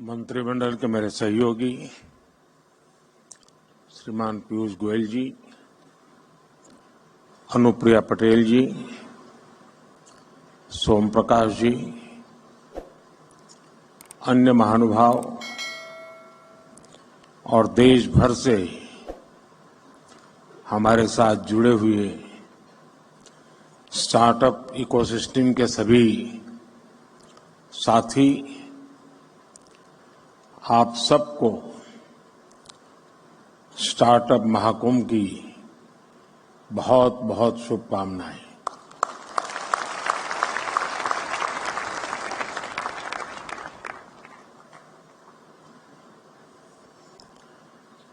मंत्रिमंडल के मेरे सहयोगी श्रीमान पीयूष गोयल जी, अनुप्रिया पटेल जी, सोम प्रकाश जी, अन्य महानुभाव और देश भर से हमारे साथ जुड़े हुए स्टार्टअप इकोसिस्टम के सभी साथी, आप सबको स्टार्टअप महाकुंभ की बहुत बहुत शुभकामनाएं।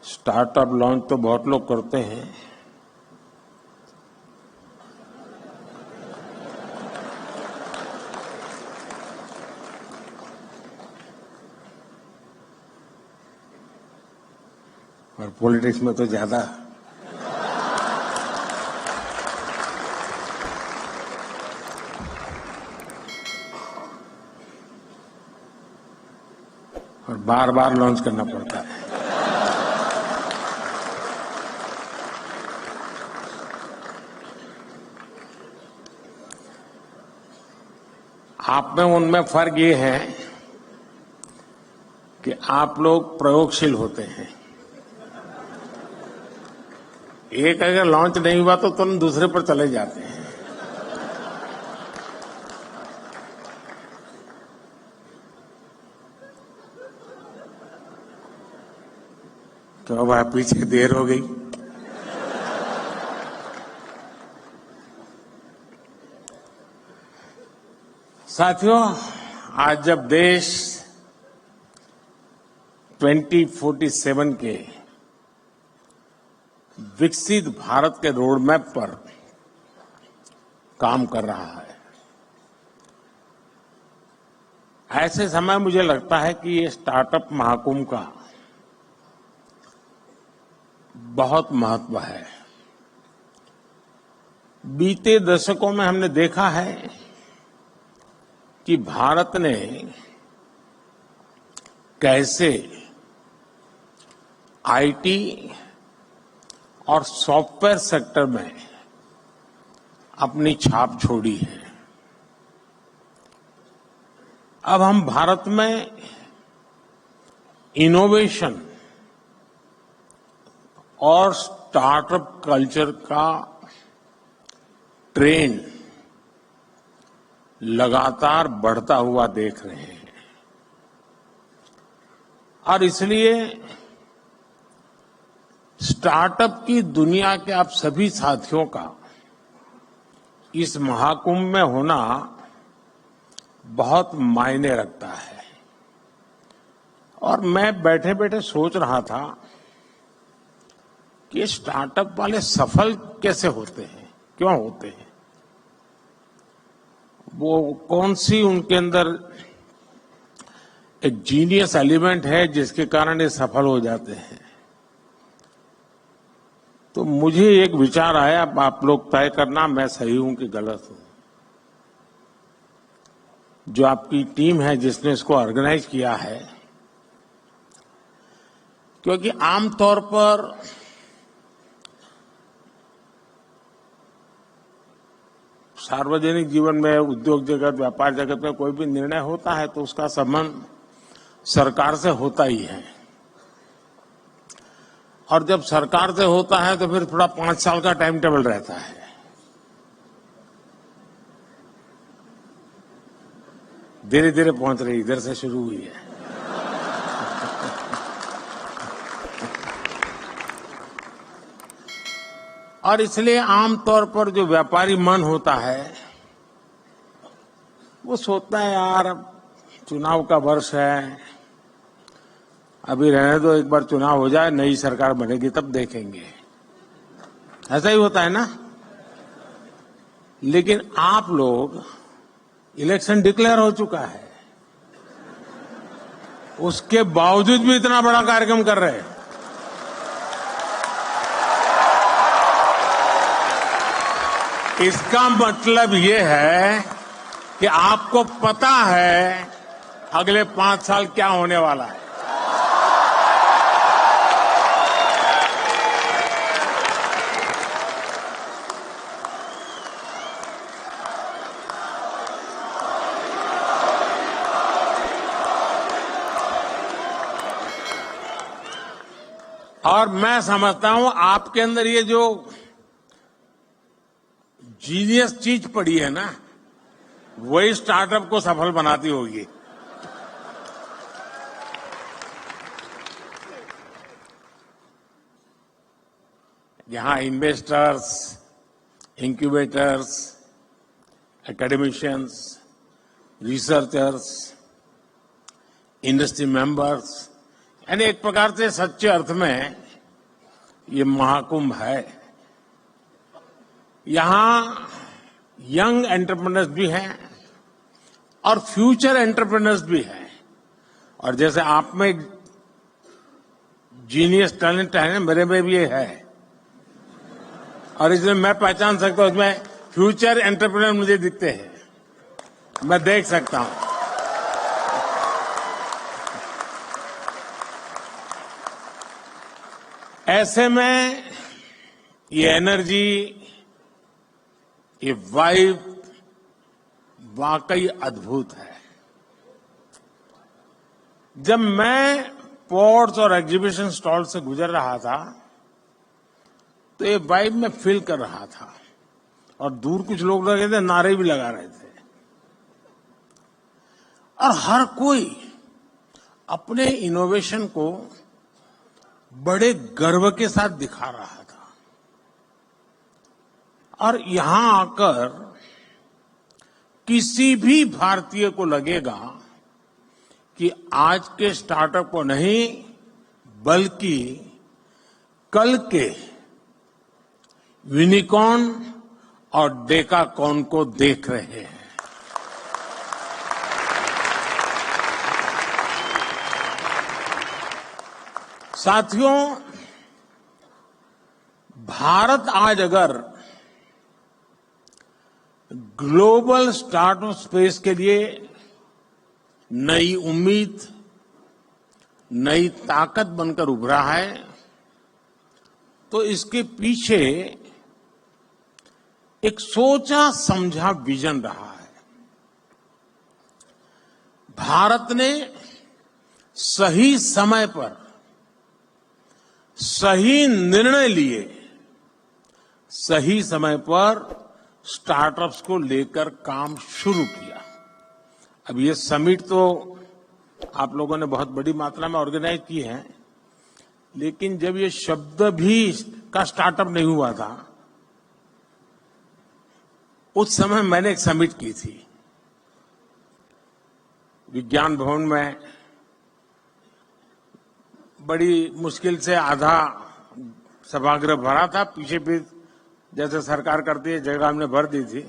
स्टार्टअप लॉन्च तो बहुत लोग करते हैं, और पॉलिटिक्स में तो ज्यादा। और बार बार लॉन्च करना पड़ता है। आप में उनमें फर्क ये है कि आप लोग प्रयोगशील होते हैं। एक अगर लॉन्च नहीं हुआ तो तुम दूसरे पर चले जाते हैं। तो अब आप पीछे देर हो गई। साथियों, आज जब देश 2047 के विकसित भारत के रोड मैप पर काम कर रहा है, ऐसे समय मुझे लगता है कि ये स्टार्टअप महाकुंभ का बहुत महत्व है। बीते दशकों में हमने देखा है कि भारत ने कैसे आईटी और सॉफ्टवेयर सेक्टर में अपनी छाप छोड़ी है। अब हम भारत में इनोवेशन और स्टार्टअप कल्चर का ट्रेंड लगातार बढ़ता हुआ देख रहे हैं, और इसलिए स्टार्टअप की दुनिया के आप सभी साथियों का इस महाकुंभ में होना बहुत मायने रखता है। और मैं बैठे बैठे सोच रहा था कि स्टार्टअप वाले सफल कैसे होते हैं, क्यों होते हैं, वो कौन सी उनके अंदर एक जीनियस एलिमेंट है जिसके कारण ये सफल हो जाते हैं। तो मुझे एक विचार आया, आप लोग तय करना मैं सही हूं कि गलत हूं। जो आपकी टीम है जिसने इसको ऑर्गेनाइज किया है, क्योंकि आमतौर पर सार्वजनिक जीवन में, उद्योग जगत, व्यापार जगत में कोई भी निर्णय होता है तो उसका संबंध सरकार से होता ही है, और जब सरकार से होता है तो फिर थोड़ा 5 साल का टाइम टेबल रहता है। धीरे धीरे पहुंच रही, इधर से शुरू हुई है। और इसलिए आमतौर पर जो व्यापारी मन होता है वो सोचता है, यार अब चुनाव का वर्ष है, अभी रहने दो, एक बार चुनाव हो जाए, नई सरकार बनेगी तब देखेंगे। ऐसा ही होता है ना। लेकिन आप लोग, इलेक्शन डिक्लेयर हो चुका है, उसके बावजूद भी इतना बड़ा कार्यक्रम कर रहे हैं। इसका मतलब ये है कि आपको पता है अगले 5 साल क्या होने वाला है। और मैं समझता हूं आपके अंदर ये जो जीनियस चीज पड़ी है ना, वही स्टार्टअप को सफल बनाती होगी। यहां investors, incubators, academicians, researchers, industry members, यानी एक प्रकार से सच्चे अर्थ में ये महाकुंभ है। यहां यंग एंटरप्रेन्योर्स भी हैं और फ्यूचर एंटरप्रेन्योर्स भी हैं। और जैसे आप में जीनियस टैलेंट है, मेरे में भी ये है, और इसमें मैं पहचान सकता हूं, उसमें फ्यूचर एंटरप्रेन्योर मुझे दिखते हैं, मैं देख सकता हूं। ऐसे में ये एनर्जी, ये वाइब वाकई अद्भुत है। जब मैं पोर्ट्स और एग्जीबिशन स्टॉल से गुजर रहा था तो ये वाइब में फील कर रहा था, और दूर कुछ लोग लगे थे, नारे भी लगा रहे थे, और हर कोई अपने इनोवेशन को बड़े गर्व के साथ दिखा रहा था। और यहां आकर किसी भी भारतीय को लगेगा कि आज के स्टार्टअप को नहीं, बल्कि कल के यूनिकॉर्न और डेकाकॉर्न को देख रहे हैं। साथियों, भारत आज अगर ग्लोबल स्टार्टअप स्पेस के लिए नई उम्मीद, नई ताकत बनकर उभरा है, तो इसके पीछे एक सोचा समझा विजन रहा है। भारत ने सही समय पर सही निर्णय लिए, सही समय पर स्टार्टअप्स को लेकर काम शुरू किया। अब ये समिट तो आप लोगों ने बहुत बड़ी मात्रा में ऑर्गेनाइज की है, लेकिन जब ये शब्द भी का स्टार्टअप नहीं हुआ था, उस समय मैंने एक समिट की थी विज्ञान भवन में। बड़ी मुश्किल से आधा सभागृह भरा था, पीछे भी जैसे सरकार करती है जगह हमने भर दी थी।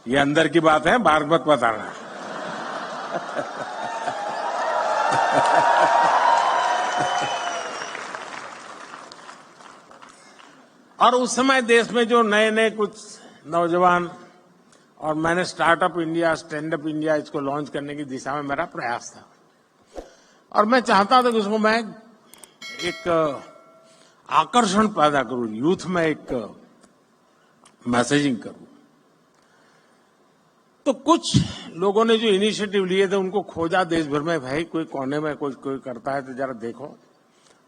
ये अंदर की बात है, बाहर मत बताना। और उस समय देश में जो नए नए कुछ नौजवान, और मैंने startup India, stand up India, इसको लॉन्च करने की दिशा में मेरा प्रयास था, और मैं चाहता था कि उसको मैं एक आकर्षण पैदा करूं, यूथ में एक मैसेजिंग करूं। तो कुछ लोगों ने जो इनिशिएटिव लिए थे उनको खोजा देश भर में, भाई कोई कोने में कोई करता है तो जरा देखो।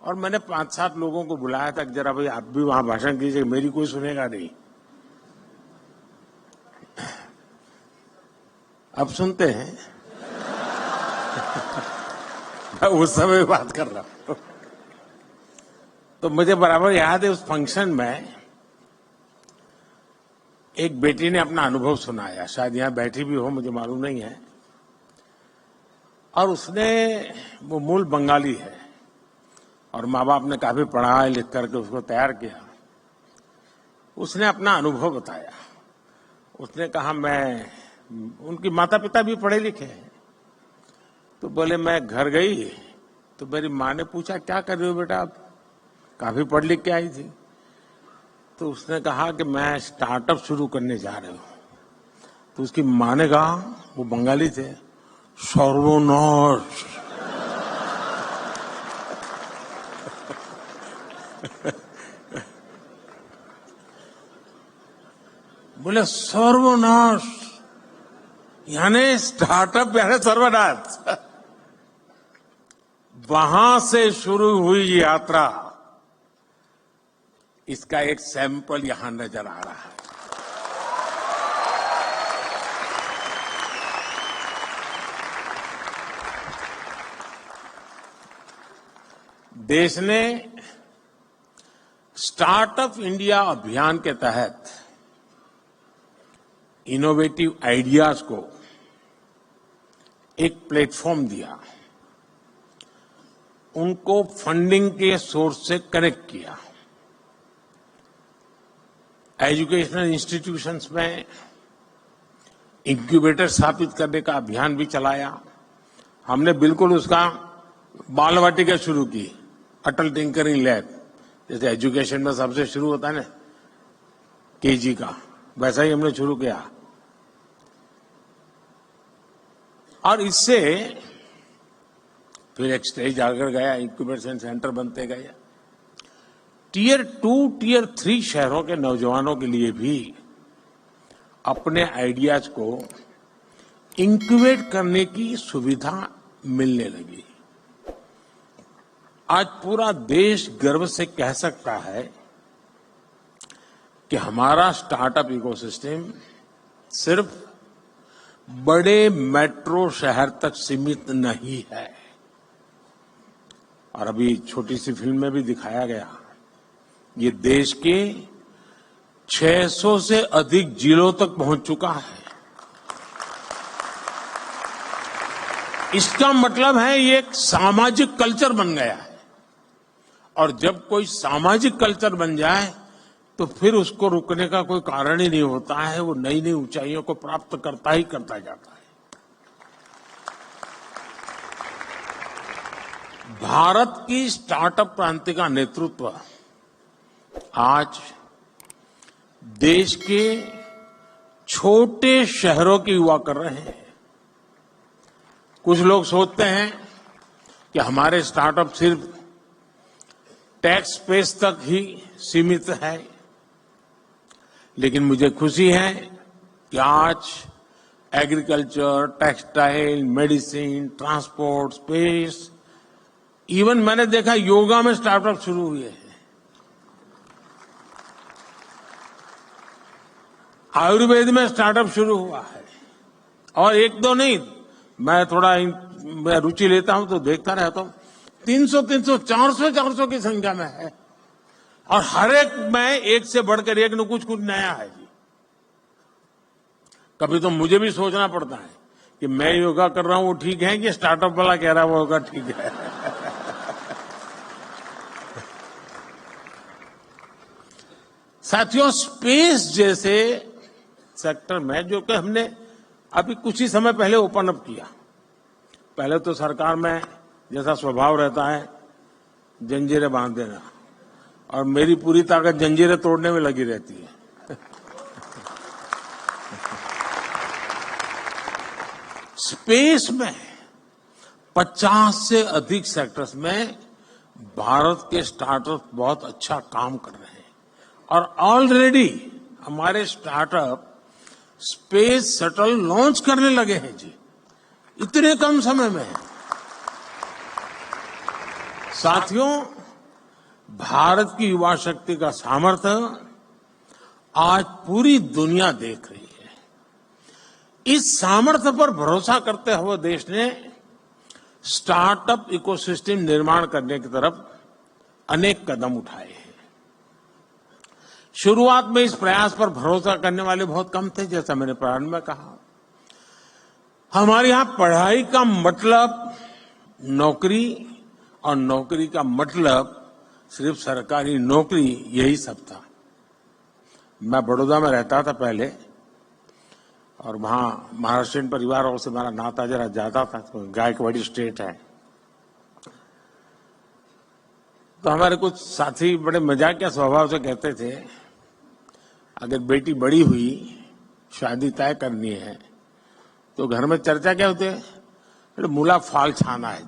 और मैंने 5-7 लोगों को बुलाया था कि जरा भाई आप भी वहां भाषण कीजिए, मेरी कोई सुनेगा नहीं। अब सुनते हैं। मैं उस समय बात कर रहा हूं। तो मुझे बराबर याद है, उस फंक्शन में एक बेटी ने अपना अनुभव सुनाया, शायद यहां बैठी भी हो, मुझे मालूम नहीं है। और उसने, वो मूल बंगाली है और माँ बाप ने काफी पढ़ा लिख करके उसको तैयार किया। उसने अपना अनुभव बताया। उसने कहा, मैं, उनकी माता पिता भी पढ़े लिखे हैं, तो बोले मैं घर गई तो मेरी माँ ने पूछा क्या कर रहे हो बेटा, आप काफी पढ़ लिख के आई थी। तो उसने कहा कि मैं स्टार्टअप शुरू करने जा रही हूँ। तो उसकी माँ ने कहा, वो बंगाली थे, सर्वनाश। बोले सर्वनाश यानी स्टार्टअप यानी सर्वनाश। वहां से शुरू हुई यात्रा, इसका एक सैंपल यहां नजर आ रहा है। देश ने स्टार्टअप इंडिया अभियान के तहत इनोवेटिव आइडियाज को एक प्लेटफॉर्म दिया, उनको फंडिंग के सोर्स से कनेक्ट किया, एजुकेशनल इंस्टीट्यूशंस में इंक्यूबेटर स्थापित करने का अभियान भी चलाया। हमने बिल्कुल उसका बाल वाटिका शुरू की, अटल टिंकरिंग लैब, जैसे एजुकेशन में सबसे शुरू होता है ना केजी का, वैसा ही हमने शुरू किया। और इससे फिर एक स्टेज आकर गया, इंक्यूबेशन सेंटर बनते गए। टियर 2, टियर 3 शहरों के नौजवानों के लिए भी अपने आइडियाज को इंक्यूबेट करने की सुविधा मिलने लगी। आज पूरा देश गर्व से कह सकता है कि हमारा स्टार्टअप इकोसिस्टम सिर्फ बड़े मेट्रो शहर तक सीमित नहीं है। और अभी छोटी सी फिल्म में भी दिखाया गया, ये देश के 600 से अधिक जिलों तक पहुंच चुका है। इसका मतलब है ये एक सामाजिक कल्चर बन गया है। और जब कोई सामाजिक कल्चर बन जाए तो फिर उसको रुकने का कोई कारण ही नहीं होता है, वो नई नई ऊंचाइयों को प्राप्त करता ही करता जाता है। भारत की स्टार्टअप क्रांति का नेतृत्व आज देश के छोटे शहरों के युवा कर रहे हैं। कुछ लोग सोचते हैं कि हमारे स्टार्टअप सिर्फ टैक्स स्पेस तक ही सीमित है, लेकिन मुझे खुशी है कि आज agriculture, textile, medicine, transport, space, even मैंने देखा योगा में स्टार्टअप शुरू हुए हैं। आयुर्वेद में स्टार्टअप शुरू हुआ है। और एक दो नहीं, मैं थोड़ा मैं रुचि लेता हूं तो देखता रहता हूं, 300, 400 की संख्या में है। और हर एक में एक से बढ़कर एक न कुछ नया है जी। कभी तो मुझे भी सोचना पड़ता है कि मैं योगा कर रहा हूं वो ठीक है कि स्टार्टअप वाला कह रहा है वो योगा ठीक है। साथियों, स्पेस जैसे सेक्टर में जो कि हमने अभी कुछ ही समय पहले ओपन अप किया, पहले तो सरकार में जैसा स्वभाव रहता है जंजीरें बांध देना, और मेरी पूरी ताकत जंजीरें तोड़ने में लगी रहती है। स्पेस में 50 से अधिक सेक्टर्स में भारत के स्टार्टअप बहुत अच्छा काम कर रहे हैं। और ऑलरेडी हमारे स्टार्टअप स्पेस शटल लॉन्च करने लगे हैं जी, इतने कम समय में। साथियों, भारत की युवा शक्ति का सामर्थ्य आज पूरी दुनिया देख रही है। इस सामर्थ्य पर भरोसा करते हुए देश ने स्टार्टअप इकोसिस्टम निर्माण करने की तरफ अनेक कदम उठाए हैं। शुरुआत में इस प्रयास पर भरोसा करने वाले बहुत कम थे, जैसा मैंने प्रारंभ में कहा। हमारे यहां पढ़ाई का मतलब नौकरी, और नौकरी का मतलब सिर्फ सरकारी नौकरी, यही सब था। मैं बड़ौदा में रहता था पहले, और वहां महाराष्ट्रियन परिवारों से मेरा नाता जरा ज्यादा था, तो गायकवाड़ी स्टेट है। तो हमारे कुछ साथी बड़े मजाकिया स्वभाव से कहते थे, अगर बेटी बड़ी हुई शादी तय करनी है तो घर में चर्चा क्या होती है? अरे मुला फाल छाना है।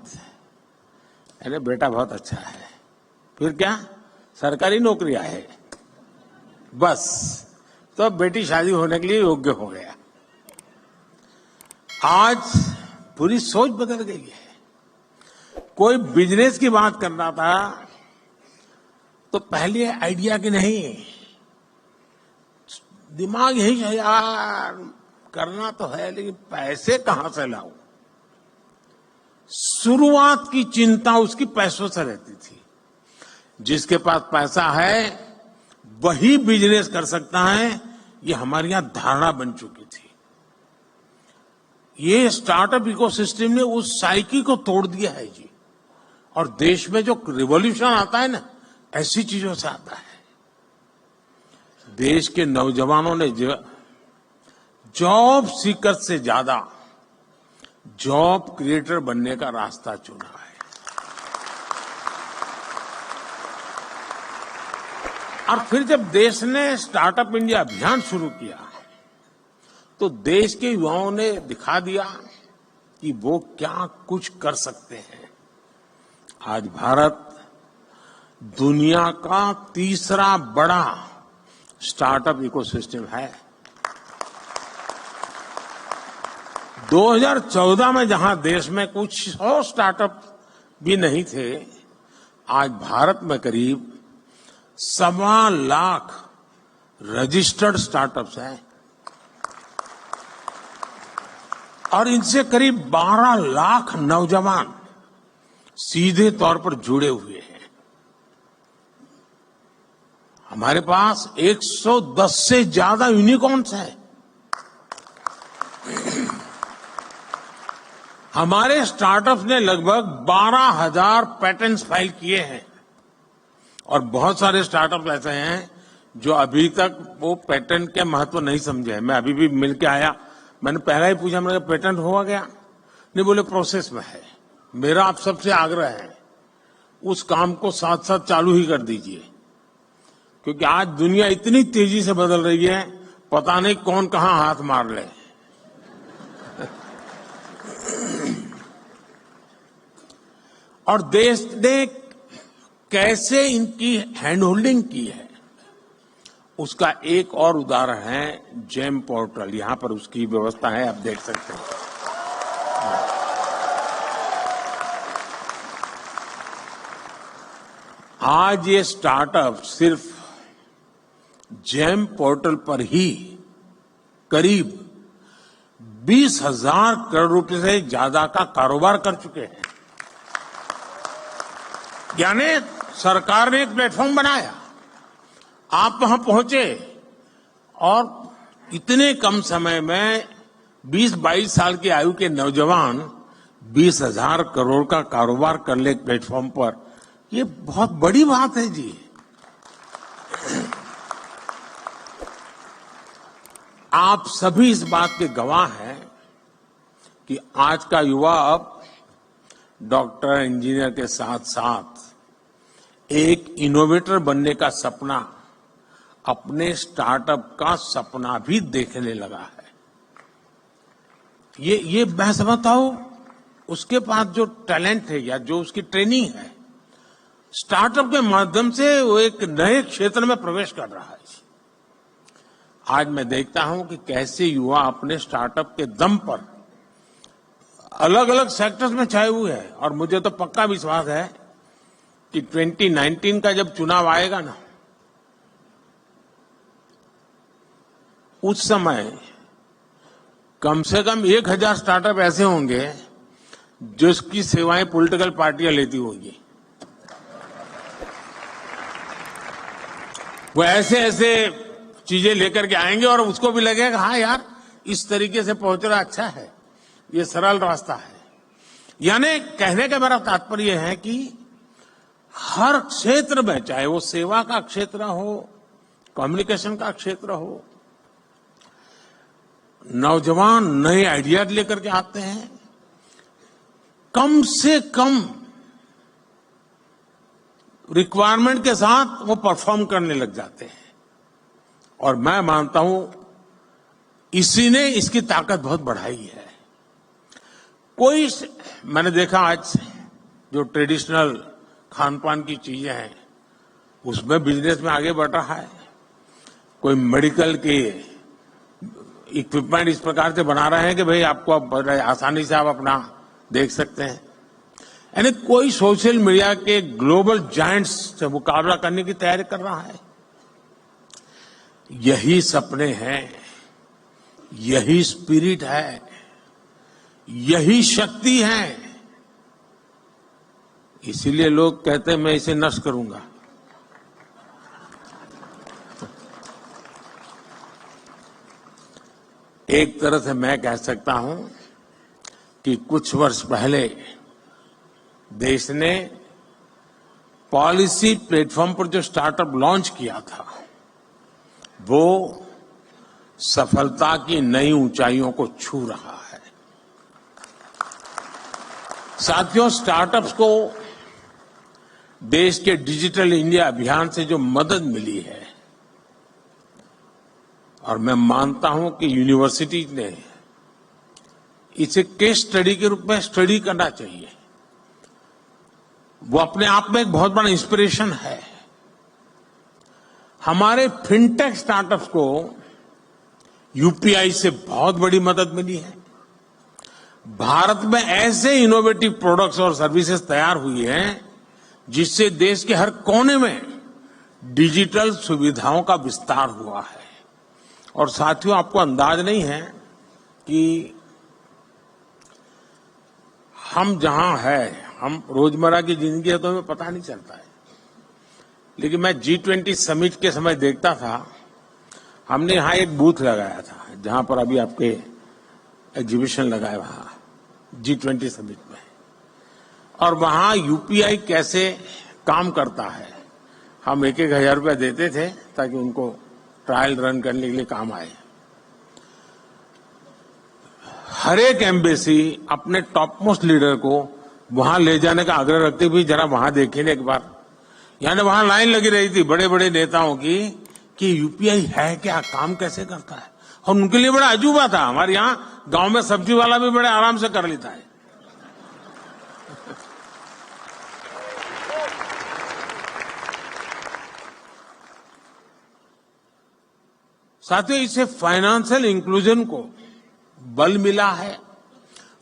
अरे बेटा बहुत अच्छा है, फिर क्या? सरकारी नौकरियां है बस, तो बेटी शादी होने के लिए योग्य हो गया। आज पूरी सोच बदल गई है। कोई बिजनेस की बात करना था तो पहले आइडिया की नहीं, दिमाग यही है यार, करना तो है लेकिन पैसे कहां से लाऊं। शुरुआत की चिंता उसकी पैसों से रहती थी। जिसके पास पैसा है वही बिजनेस कर सकता है, ये हमारी यहां धारणा बन चुकी थी। ये स्टार्टअप इकोसिस्टम ने उस साइकिल को तोड़ दिया है जी। और देश में जो रिवॉल्यूशन आता है ना, ऐसी चीजों से आता है। देश के नौजवानों ने जॉब सीकर से ज्यादा जॉब क्रिएटर बनने का रास्ता चुना है। और फिर जब देश ने स्टार्टअप इंडिया अभियान शुरू किया तो देश के युवाओं ने दिखा दिया कि वो क्या कुछ कर सकते हैं। आज भारत दुनिया का तीसरा बड़ा स्टार्टअप इकोसिस्टम है। 2014 में जहां देश में कुछ 100 स्टार्टअप भी नहीं थे, आज भारत में करीब 1.25 लाख रजिस्टर्ड स्टार्टअप्स हैं और इनसे करीब 12 लाख नौजवान सीधे तौर पर जुड़े हुए हैं। हमारे पास 110 से ज्यादा यूनिकॉर्न्स हैं। हमारे स्टार्टअप्स ने लगभग 12,000 पैटेंट्स फाइल किए हैं और बहुत सारे स्टार्टअप ऐसे हैं जो अभी तक वो पेटेंट के महत्व नहीं समझे हैं। मैं अभी भी मिल के आया, मैंने पहला ही पूछा, मैंने कहा पेटेंट हुआ गया? नहीं, बोले प्रोसेस में है। मेरा आप सबसे आग्रह है उस काम को साथ साथ चालू ही कर दीजिए, क्योंकि आज दुनिया इतनी तेजी से बदल रही है, पता नहीं कौन कहां हाथ मार ले। और देश ने कैसे इनकी हैंड होल्डिंग की है उसका एक और उदाहरण है जेम पोर्टल। यहां पर उसकी व्यवस्था है, आप देख सकते हैं। आज ये स्टार्टअप सिर्फ जेम पोर्टल पर ही करीब 20,000 करोड़ रुपए से ज्यादा का कारोबार कर चुके हैं। यानी सरकार ने एक प्लेटफॉर्म बनाया, आप वहां पहुंचे और इतने कम समय में 20-22 साल की आयु के नौजवान 20,000 करोड़ का कारोबार कर ले प्लेटफॉर्म पर, ये बहुत बड़ी बात है जी। आप सभी इस बात के गवाह हैं कि आज का युवा अब डॉक्टर, इंजीनियर के साथ साथ एक इनोवेटर बनने का सपना, अपने स्टार्टअप का सपना भी देखने लगा है। ये मैं समझता हूं उसके पास जो टैलेंट है या जो उसकी ट्रेनिंग है, स्टार्टअप के माध्यम से वो एक नए क्षेत्र में प्रवेश कर रहा है। आज मैं देखता हूं कि कैसे युवा अपने स्टार्टअप के दम पर अलग अलग सेक्टर्स में छाए हुए हैं। और मुझे तो पक्का विश्वास है कि 2019 का जब चुनाव आएगा ना, उस समय कम से कम 1,000 स्टार्टअप ऐसे होंगे जिसकी सेवाएं पॉलिटिकल पार्टियां लेती होंगी। वो ऐसे ऐसे चीजें लेकर के आएंगे और उसको भी लगेगा हाँ यार, इस तरीके से पहुंचना अच्छा है, ये सरल रास्ता है। यानी कहने का मेरा तात्पर्य है कि हर क्षेत्र में, चाहे वो सेवा का क्षेत्र हो, कम्युनिकेशन का क्षेत्र हो, नौजवान नए आइडिया लेकर के आते हैं, कम से कम रिक्वायरमेंट के साथ वो परफॉर्म करने लग जाते हैं। और मैं मानता हूं इसी ने इसकी ताकत बहुत बढ़ाई है। मैंने देखा आज जो ट्रेडिशनल खान पान की चीजें हैं उसमें बिजनेस में आगे बढ़ रहा है। कोई मेडिकल के इक्विपमेंट इस प्रकार से बना रहे हैं कि भाई आपको आसानी से आप अपना देख सकते हैं। यानी कोई सोशल मीडिया के ग्लोबल जायंट्स से मुकाबला करने की तैयारी कर रहा है। यही सपने हैं, यही स्पिरिट है, यही शक्ति है। इसीलिए लोग कहते हैं मैं इसे नष्ट करूंगा। एक तरह से मैं कह सकता हूं कि कुछ वर्ष पहले देश ने पॉलिसी प्लेटफॉर्म पर जो स्टार्टअप लॉन्च किया था वो सफलता की नई ऊंचाइयों को छू रहा है। साथियों, स्टार्टअप्स को देश के डिजिटल इंडिया अभियान से जो मदद मिली है, और मैं मानता हूं कि यूनिवर्सिटी ने इसे केस स्टडी के रूप में स्टडी करना चाहिए। वो अपने आप में एक बहुत बड़ा इंस्पिरेशन है। हमारे फिनटेक स्टार्टअप्स को यूपीआई से बहुत बड़ी मदद मिली है। भारत में ऐसे इनोवेटिव प्रोडक्ट्स और सर्विसेज तैयार हुई हैं जिससे देश के हर कोने में डिजिटल सुविधाओं का विस्तार हुआ है। और साथियों, आपको अंदाज नहीं है कि हम जहां हैं, हम रोजमर्रा की जिंदगी है तो हमें पता नहीं चलता है, लेकिन मैं G20 समिट के समय देखता था, हमने यहां एक बूथ लगाया था जहां पर अभी आपके एग्जीबिशन लगाए वहां G20 समिट में, और वहां यूपीआई कैसे काम करता है हम 1,000 रुपया देते थे ताकि उनको ट्रायल रन करने के लिए काम आए। हर एक एम्बेसी अपने टॉप मोस्ट लीडर को वहां ले जाने का आग्रह रखते हुए जरा वहां देखें एक बार। यानी वहां लाइन लगी रही थी बड़े बड़े नेताओं की कि यूपीआई है क्या, काम कैसे करता है, और उनके लिए बड़ा अजूबा था। हमारे यहां गांव में सब्जी वाला भी बड़े आराम से कर लेता है। साथियों, इससे फाइनेंशियल इंक्लूजन को बल मिला है।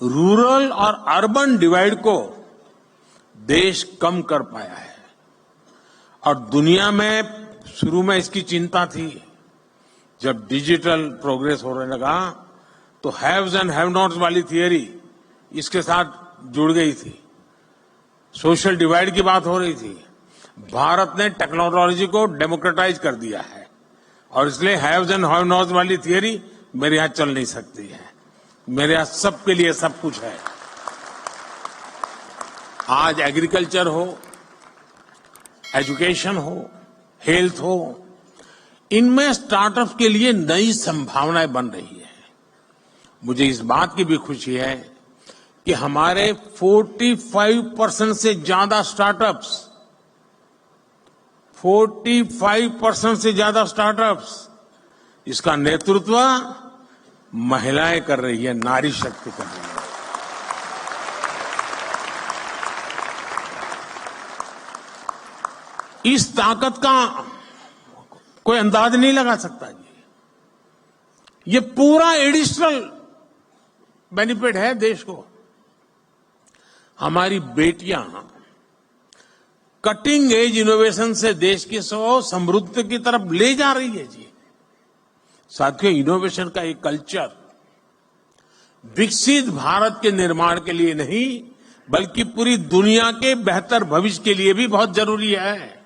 रूरल और अर्बन डिवाइड को देश कम कर पाया है। और दुनिया में शुरू में इसकी चिंता थी। जब डिजिटल प्रोग्रेस होने लगा तो हैव्स एंड हैव नॉट्स वाली थियरी इसके साथ जुड़ गई थी। सोशल डिवाइड की बात हो रही थी। भारत ने टेक्नोलॉजी को डेमोक्रेटाइज कर दिया है और इसलिए हैव्स एंड हैव नॉट्स वाली थियरी मेरे यहां चल नहीं सकती है। मेरे यहां सबके लिए सब कुछ है। आज एग्रीकल्चर हो, एजुकेशन हो, हेल्थ हो, इनमें स्टार्टअप के लिए नई संभावनाएं बन रही है। मुझे इस बात की भी खुशी है कि हमारे 45% से ज्यादा स्टार्टअप्स 45% से ज्यादा स्टार्टअप्स इसका नेतृत्व महिलाएं कर रही है, नारी शक्ति कर रही है। इस ताकत का कोई अंदाज नहीं लगा सकता जी। ये पूरा एडिशनल बेनिफिट है देश को। हमारी बेटियां कटिंग एज इनोवेशन से देश की समृद्धि की तरफ ले जा रही है जी। साथियों, इनोवेशन का एक कल्चर विकसित भारत के निर्माण के लिए नहीं बल्कि पूरी दुनिया के बेहतर भविष्य के लिए भी बहुत जरूरी है।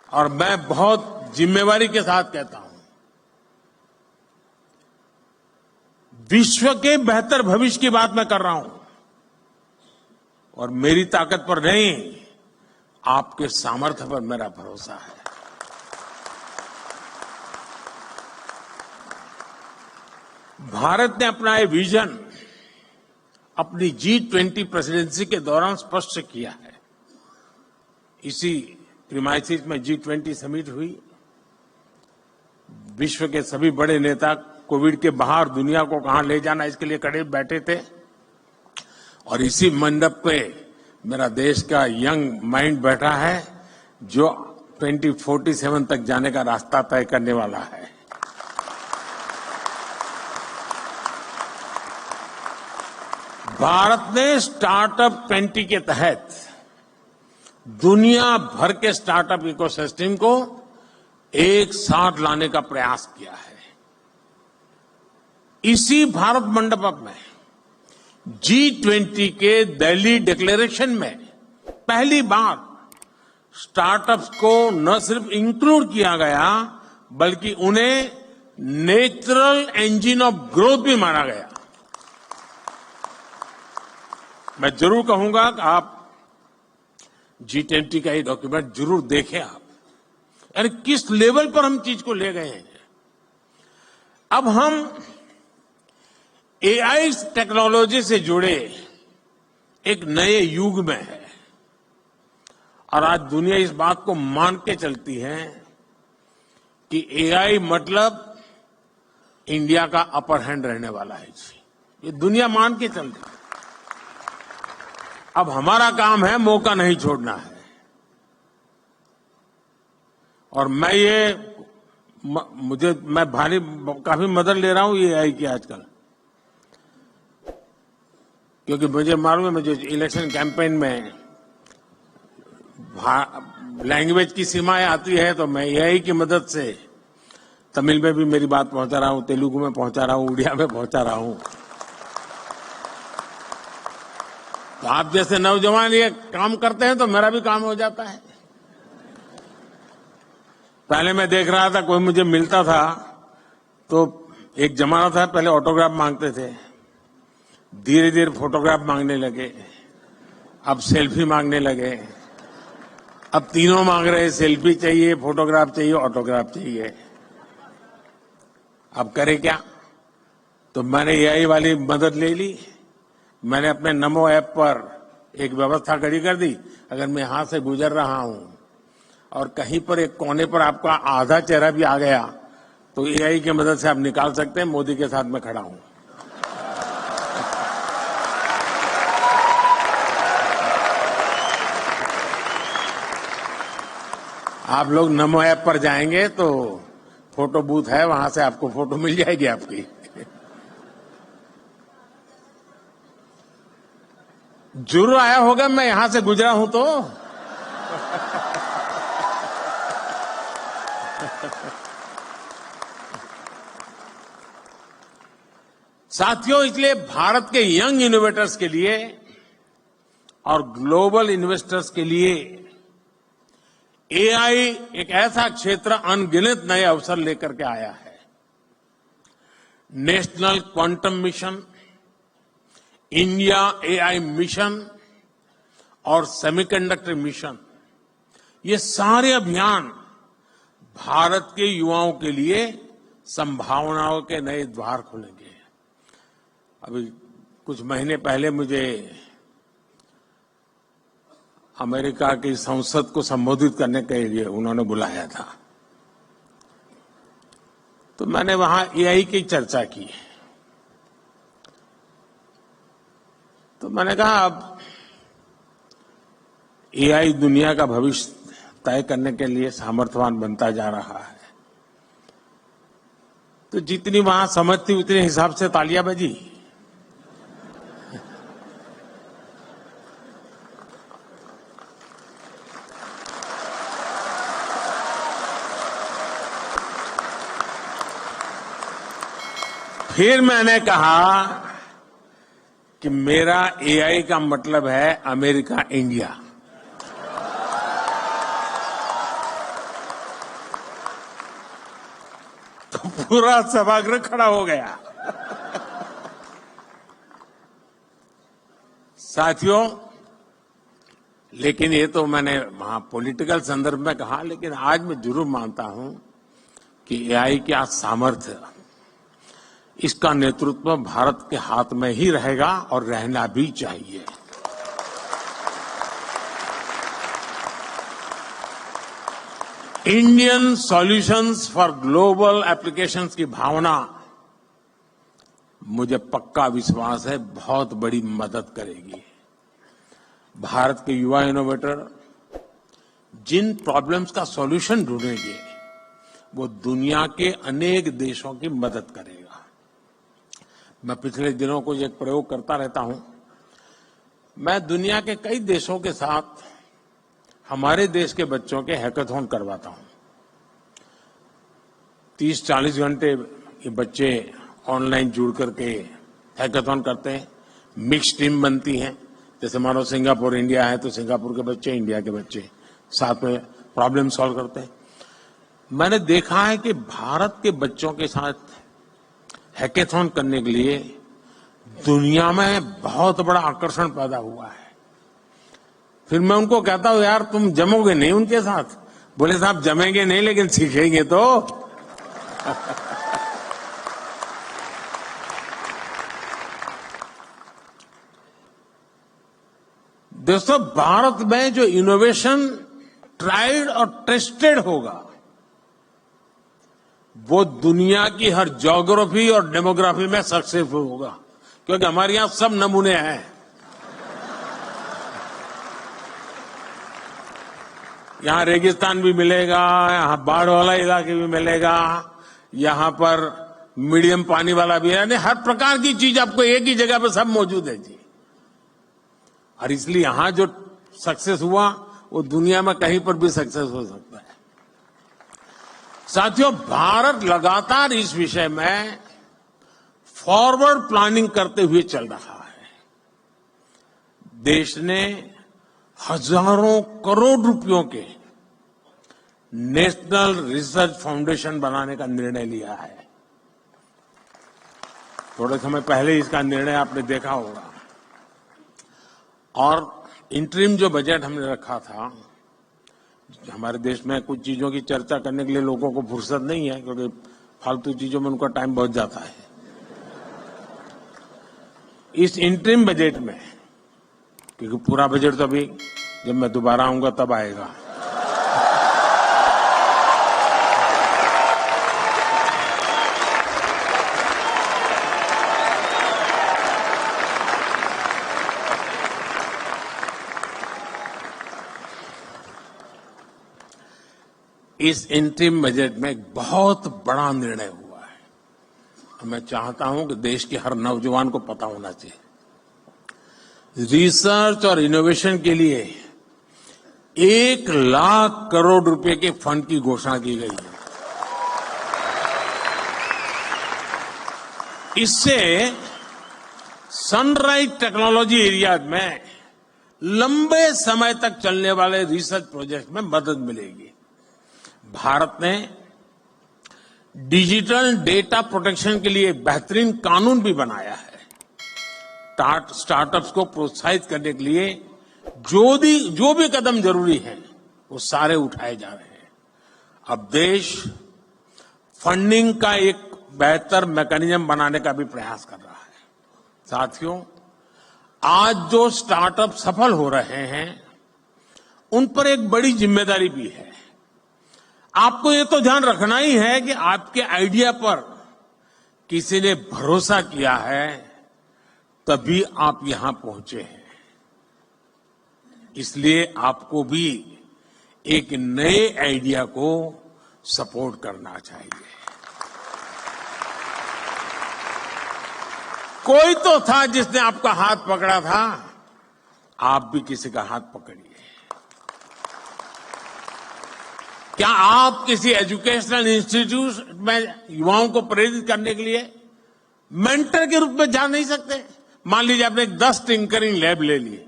और मैं बहुत जिम्मेवारी के साथ कहता हूं, विश्व के बेहतर भविष्य की बात मैं कर रहा हूं, और मेरी ताकत पर नहीं, आपके सामर्थ्य पर मेरा भरोसा है। भारत ने अपना ये विजन अपनी G20 प्रेसिडेंसी के दौरान स्पष्ट किया है। इसी प्रीमाइसिस में G20 समिट हुई। विश्व के सभी बड़े नेता कोविड के बाहर दुनिया को कहां ले जाना इसके लिए खड़े बैठे थे और इसी मंडप पे मेरा देश का यंग माइंड बैठा है जो 2047 तक जाने का रास्ता तय करने वाला है। भारत ने स्टार्टअप 20 के तहत दुनिया भर के स्टार्टअप इकोसिस्टम को एक साथ लाने का प्रयास किया है। इसी भारत मंडप में G20 के दिल्ली डिक्लेरेशन में पहली बार स्टार्टअप्स को न सिर्फ इंक्लूड किया गया बल्कि उन्हें नेचुरल इंजन ऑफ ग्रोथ भी माना गया। मैं जरूर कहूंगा कि आप G20 का ये डॉक्यूमेंट जरूर देखें आप, यानी किस लेवल पर हम चीज को ले गए हैं। अब हम एआई टेक्नोलॉजी से जुड़े एक नए युग में है और आज दुनिया इस बात को मान के चलती है कि एआई मतलब इंडिया का अपर हैंड रहने वाला है जी, ये दुनिया मान के चल रही है। अब हमारा काम है मौका नहीं छोड़ना है और मैं काफी मदद ले रहा हूं ये एआई की आजकल, क्योंकि मुझे मालूम है मुझे इलेक्शन कैंपेन में लैंग्वेज की सीमाएं आती है तो मैं एआई की मदद से तमिल में भी मेरी बात पहुंचा रहा हूं, तेलुगु में पहुंचा रहा हूं, उड़िया में पहुंचा रहा हूं। तो आप जैसे नौजवान ये काम करते हैं तो मेरा भी काम हो जाता है। पहले मैं देख रहा था कोई मुझे मिलता था तो एक जमाना था पहले ऑटोग्राफ मांगते थे, धीरे धीरे फोटोग्राफ मांगने लगे, अब सेल्फी मांगने लगे, अब तीनों मांग रहे हैं, सेल्फी चाहिए, फोटोग्राफ चाहिए, ऑटोग्राफ चाहिए। अब करे क्या? तो मैंने एआई वाली मदद ले ली। मैंने अपने नमो ऐप पर एक व्यवस्था खड़ी कर दी, अगर मैं यहां से गुजर रहा हूं और कहीं पर एक कोने पर आपका आधा चेहरा भी आ गया तो एआई की मदद से आप निकाल सकते हैं मोदी के साथ मैं खड़ा हूं। आप लोग नमो ऐप पर जाएंगे तो फोटो बूथ है, वहां से आपको फोटो मिल जाएगी आपकी। जरूर आया होगा, मैं यहां से गुजरा हूं तो। साथियों, इसलिए भारत के यंग इनोवेटर्स के लिए और ग्लोबल इन्वेस्टर्स के लिए एआई एक ऐसा क्षेत्र अनगिनत नए अवसर लेकर के आया है। National quantum mission, India AI mission और सेमीकंडक्टर मिशन, ये सारे अभियान भारत के युवाओं के लिए संभावनाओं के नए द्वार खोलेंगे। अभी कुछ महीने पहले मुझे अमेरिका की संसद को संबोधित करने के लिए उन्होंने बुलाया था, तो मैंने वहां एआई की चर्चा की। तो मैंने कहा अब एआई दुनिया का भविष्य तय करने के लिए सामर्थ्यवान बनता जा रहा है, तो जितनी वहां समझ थी उतने हिसाब से तालियां बजी। फिर मैंने कहा कि मेरा एआई का मतलब है अमेरिका इंडिया। तो पूरा सभागृह खड़ा हो गया। साथियों, लेकिन ये तो मैंने वहां पॉलिटिकल संदर्भ में कहा, लेकिन आज मैं जरूर मानता हूं कि एआई का सामर्थ्य, इसका नेतृत्व भारत के हाथ में ही रहेगा और रहना भी चाहिए। Indian solutions for global applications की भावना मुझे पक्का विश्वास है बहुत बड़ी मदद करेगी। भारत के युवा इनोवेटर जिन प्रॉब्लम्स का सॉल्यूशन ढूंढेंगे वो दुनिया के अनेक देशों की मदद करेगा। मैं पिछले दिनों को एक प्रयोग करता रहता हूं। मैं दुनिया के कई देशों के साथ हमारे देश के बच्चों के हैकाथॉन करवाता हूं। 30-40 घंटे ये बच्चे ऑनलाइन जुड़ करके हैकाथॉन करते हैं। मिक्स टीम बनती है। जैसे मानो सिंगापुर इंडिया है तो सिंगापुर के बच्चे इंडिया के बच्चे साथ में प्रॉब्लम सॉल्व करते हैं। मैंने देखा है कि भारत के बच्चों के साथ हैकाथॉन करने के लिए दुनिया में बहुत बड़ा आकर्षण पैदा हुआ है। फिर मैं उनको कहता हूं यार तुम जमोगे नहीं उनके साथ? बोले साहब जमेंगे नहीं लेकिन सीखेंगे तो। दोस्तों, भारत में जो इनोवेशन ट्राइड और टेस्टेड होगा वो दुनिया की हर ज्योग्राफी और डेमोग्राफी में सक्सेसफुल होगा, क्योंकि हमारे यहां सब नमूने हैं। यहां रेगिस्तान भी मिलेगा, यहां बाढ़ वाला इलाके भी मिलेगा, यहां पर मीडियम पानी वाला भी है। यानी हर प्रकार की चीज आपको एक ही जगह पर सब मौजूद है जी। और इसलिए यहां जो सक्सेस हुआ वो दुनिया में कहीं पर भी सक्सेस हो सकता है। साथियों, भारत लगातार इस विषय में फॉरवर्ड प्लानिंग करते हुए चल रहा है। देश ने हजारों करोड़ रुपयों के नेशनल रिसर्च फाउंडेशन बनाने का निर्णय लिया है। थोड़े समय पहले इसका निर्णय आपने देखा होगा। और इंटरिम जो बजट हमने रखा था, हमारे देश में कुछ चीजों की चर्चा करने के लिए लोगों को फुर्सत नहीं है, क्योंकि फालतू चीजों में उनका टाइम बहुत जाता है। इस इंटरिम बजट में, क्योंकि पूरा बजट तो अभी जब मैं दोबारा आऊंगा तब आएगा, इस इंटरिम बजट में एक बहुत बड़ा निर्णय हुआ है। मैं चाहता हूं कि देश के हर नौजवान को पता होना चाहिए। रिसर्च और इनोवेशन के लिए 1 लाख करोड़ रुपए के फंड की घोषणा की गई है। इससे सनराइज टेक्नोलॉजी एरिया में लंबे समय तक चलने वाले रिसर्च प्रोजेक्ट में मदद मिलेगी। भारत ने डिजिटल डेटा प्रोटेक्शन के लिए बेहतरीन कानून भी बनाया है। स्टार्टअप्स को प्रोत्साहित करने के लिए जो भी कदम जरूरी हैं वो सारे उठाए जा रहे हैं। अब देश फंडिंग का एक बेहतर मैकेनिज्म बनाने का भी प्रयास कर रहा है। साथियों, आज जो स्टार्टअप सफल हो रहे हैं उन पर एक बड़ी जिम्मेदारी भी है। आपको ये तो ध्यान रखना ही है कि आपके आइडिया पर किसी ने भरोसा किया है, तभी आप यहां पहुंचे हैं। इसलिए आपको भी एक नए आइडिया को सपोर्ट करना चाहिए। कोई तो था जिसने आपका हाथ पकड़ा था, आप भी किसी का हाथ पकड़िए। क्या आप किसी एजुकेशनल इंस्टीट्यूट में युवाओं को प्रेरित करने के लिए मेंटर के रूप में जा नहीं सकते? मान लीजिए आपने 10 टिंकरिंग लैब ले लिए,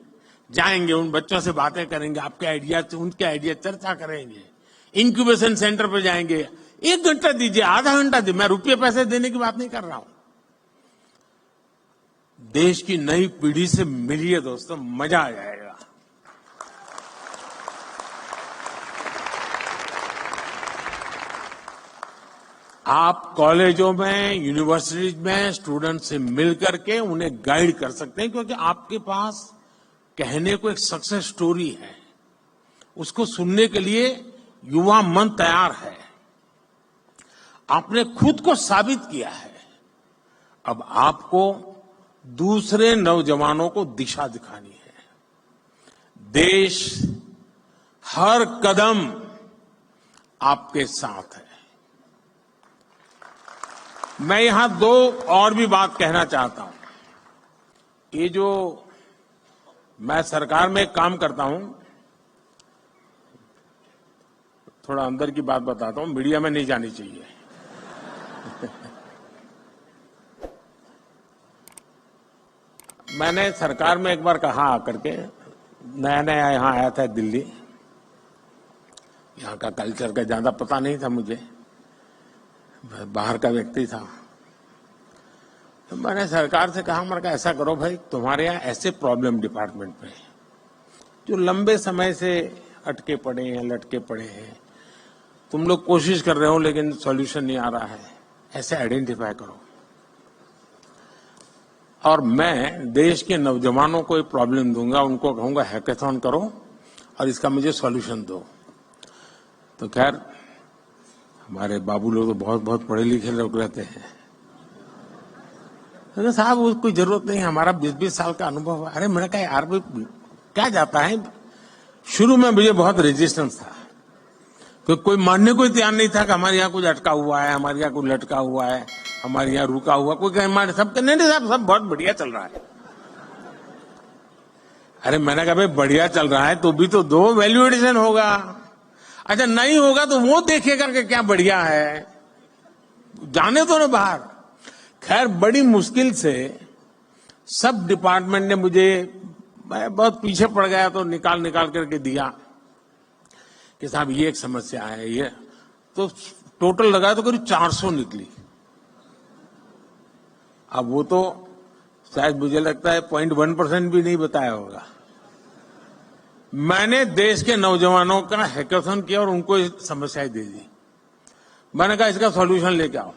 जाएंगे उन बच्चों से बातें करेंगे, आपके आइडिया से उनके आइडिया चर्चा करेंगे, इंक्यूबेशन सेंटर पर जाएंगे। 1 घंटा दीजिए, आधा घंटा दीजिए, मैं रुपये पैसे देने की बात नहीं कर रहा हूं। देश की नई पीढ़ी से मिलिए दोस्तों, मजा आ जाएगा। आप कॉलेजों में, यूनिवर्सिटीज में स्टूडेंट से मिलकर के उन्हें गाइड कर सकते हैं, क्योंकि आपके पास कहने को एक सक्सेस स्टोरी है। उसको सुनने के लिए युवा मन तैयार है, आपने खुद को साबित किया है। अब आपको दूसरे नौजवानों को दिशा दिखानी है। देश हर कदम आपके साथ है। मैं यहां दो और भी बात कहना चाहता हूं। ये जो मैं सरकार में काम करता हूं, थोड़ा अंदर की बात बताता हूं, मीडिया में नहीं जानी चाहिए। मैंने सरकार में एक बार कहा आकर के, नया नया यहां आया था दिल्ली, यहां का कल्चर का ज्यादा पता नहीं था मुझे, बाहर का व्यक्ति था। तो मैंने सरकार से कहा, मैंने कहा ऐसा करो भाई, तुम्हारे यहाँ ऐसे प्रॉब्लम डिपार्टमेंट में जो लंबे समय से अटके पड़े हैं, लटके पड़े हैं, तुम लोग कोशिश कर रहे हो लेकिन सॉल्यूशन नहीं आ रहा है, ऐसे आइडेंटिफाई करो और मैं देश के नौजवानों को एक प्रॉब्लम दूंगा, उनको कहूंगा हैकेथॉन करो और इसका मुझे सॉल्यूशन दो। तो खैर हमारे बाबू लोग तो बहुत बहुत पढ़े लिखे लोग रहते हैं। तो साहब उसकी कोई जरूरत नहीं, हमारा 20-20 साल का अनुभव है। अरे मैंने कहा यार क्या जाता है। शुरू में मुझे बहुत रेजिस्टेंस था, क्योंकि कोई मानने को तैयार नहीं था कि हमारे यहाँ कुछ अटका हुआ है, हमारे यहाँ कुछ लटका हुआ है, हमारे यहाँ रुका हुआ कोई कहे, हमारे सब नहीं साहब सब बहुत बढ़िया चल रहा है। अरे मैंने कहा भाई बढ़िया चल रहा है तो भी तो दो वैल्यू एडिशन होगा। अच्छा नहीं होगा तो वो देखेगा कि क्या बढ़िया है, जाने तो ना बाहर। खैर बड़ी मुश्किल से सब डिपार्टमेंट ने मुझे, मैं बहुत पीछे पड़ गया तो निकाल करके दिया कि साहब ये एक समस्या है, ये तो टोटल लगाया तो करीब 400 निकली। अब वो तो शायद मुझे लगता है 0.1% भी नहीं बताया होगा। मैंने देश के नौजवानों का हैकेथॉन किया और उनको समस्याएं दे दी। मैंने कहा इसका सॉल्यूशन लेके आओ।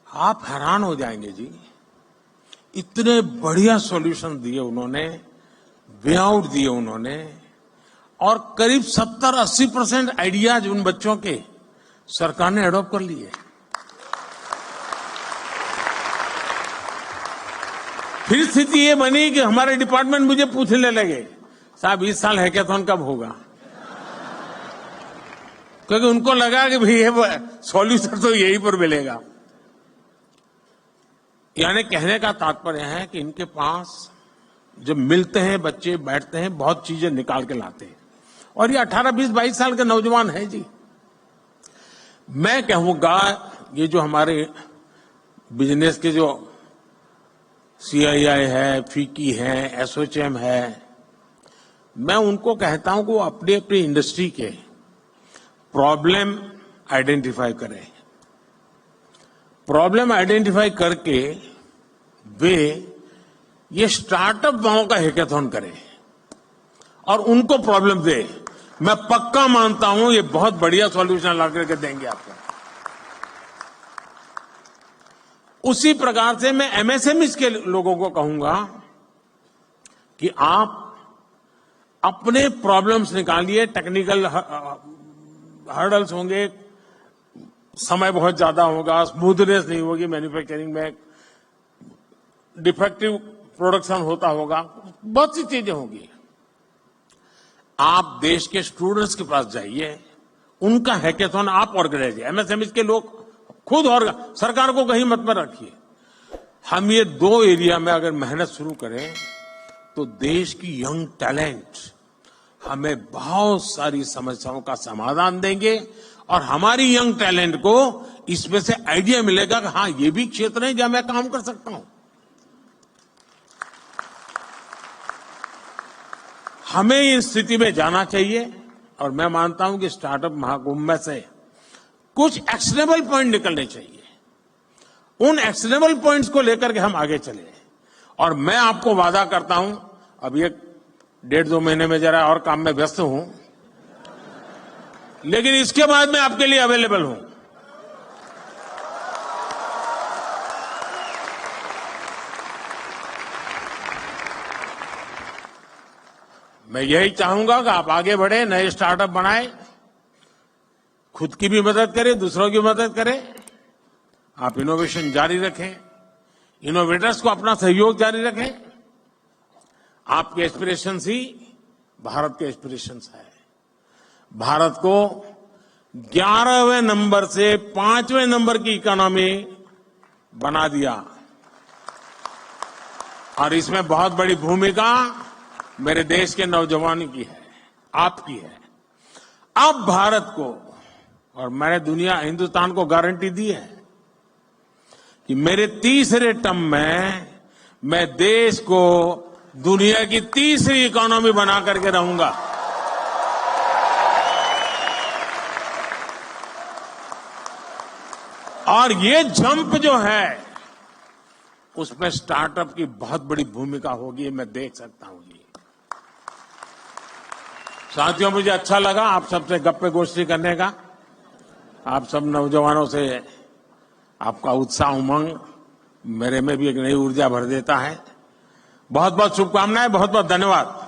आप हैरान हो जाएंगे जी, इतने बढ़िया सॉल्यूशन दिए उन्होंने, वे आउट दिए उन्होंने, और करीब 70-80% आइडियाज उन बच्चों के सरकार ने अडॉप्ट कर लिए। फिर स्थिति ये बनी कि हमारे डिपार्टमेंट मुझे पूछने लगे, साहब इस साल हैकेथॉन कब होगा, क्योंकि उनको लगा कि भाई ये सॉल्यूशन तो यहीं पर मिलेगा। यानी कहने का तात्पर्य है कि इनके पास जब मिलते हैं बच्चे, बैठते हैं, बहुत चीजें निकाल के लाते हैं। और ये 18, 20, 22 साल के नौजवान हैं जी। मैं कहूंगा ये जो हमारे बिजनेस के जो CII है, फीकी है, एसोचैम है, मैं उनको कहता हूं कि वो अपनी अपनी इंडस्ट्री के प्रॉब्लम आइडेंटिफाई करें। प्रॉब्लम आइडेंटिफाई करके वे ये स्टार्टअप वालों का हैकेथॉन करें और उनको प्रॉब्लम दे। मैं पक्का मानता हूं ये बहुत बढ़िया सॉल्यूशन ला करके देंगे आपको। उसी प्रकार से मैं MSMEs के लोगों को कहूंगा कि आप अपने प्रॉब्लम्स निकालिए। टेक्निकल हर्डल्स होंगे, समय बहुत ज्यादा होगा, स्मूथनेस नहीं होगी मैन्युफैक्चरिंग में, डिफेक्टिव प्रोडक्शन होता होगा, बहुत सी चीजें होंगी। आप देश के स्टूडेंट्स के पास जाइए, उनका हैकेथॉन आप ऑर्गेनाइज, MSMEs के लोग खुद, और सरकार को कहीं मत में रखिए। हम ये 2 एरिया में अगर मेहनत शुरू करें तो देश की यंग टैलेंट हमें बहुत सारी समस्याओं का समाधान देंगे और हमारी यंग टैलेंट को इसमें से आइडिया मिलेगा कि हाँ ये भी क्षेत्र है जहां मैं काम कर सकता हूं। हमें इस स्थिति में जाना चाहिए और मैं मानता हूं कि स्टार्टअप महाकुंभ में से कुछ एक्शनेबल पॉइंट निकलने चाहिए। उन एक्शनेबल पॉइंट्स को लेकर के हम आगे चले। और मैं आपको वादा करता हूं, अब ये 1.5-2 महीने में जरा और काम में व्यस्त हूं, लेकिन इसके बाद मैं आपके लिए अवेलेबल हूं। मैं यही चाहूंगा कि आप आगे बढ़े, नए स्टार्टअप बनाएं, खुद की भी मदद करें, दूसरों की मदद करें। आप इनोवेशन जारी रखें, इनोवेटर्स को अपना सहयोग जारी रखें। आपके एस्पिरेशंस ही भारत के एस्पिरेशंस है। भारत को 11वें नंबर से 5वें नंबर की इकोनॉमी बना दिया, और इसमें बहुत बड़ी भूमिका मेरे देश के नौजवानों की है, आपकी है। अब भारत को, और मैंने हिंदुस्तान को गारंटी दी है कि मेरे तीसरे टर्म में मैं देश को दुनिया की तीसरी इकोनॉमी बना करके रहूंगा। और ये जंप जो है उसमें स्टार्टअप की बहुत बड़ी भूमिका होगी, मैं देख सकता हूं। साथियों, मुझे अच्छा लगा आप सबसे गप्पे गोष्ठी करने का। आप सब नौजवानों से आपका उत्साह, उमंग मेरे में भी एक नई ऊर्जा भर देता है। बहुत बहुत शुभकामनाएं, बहुत बहुत धन्यवाद।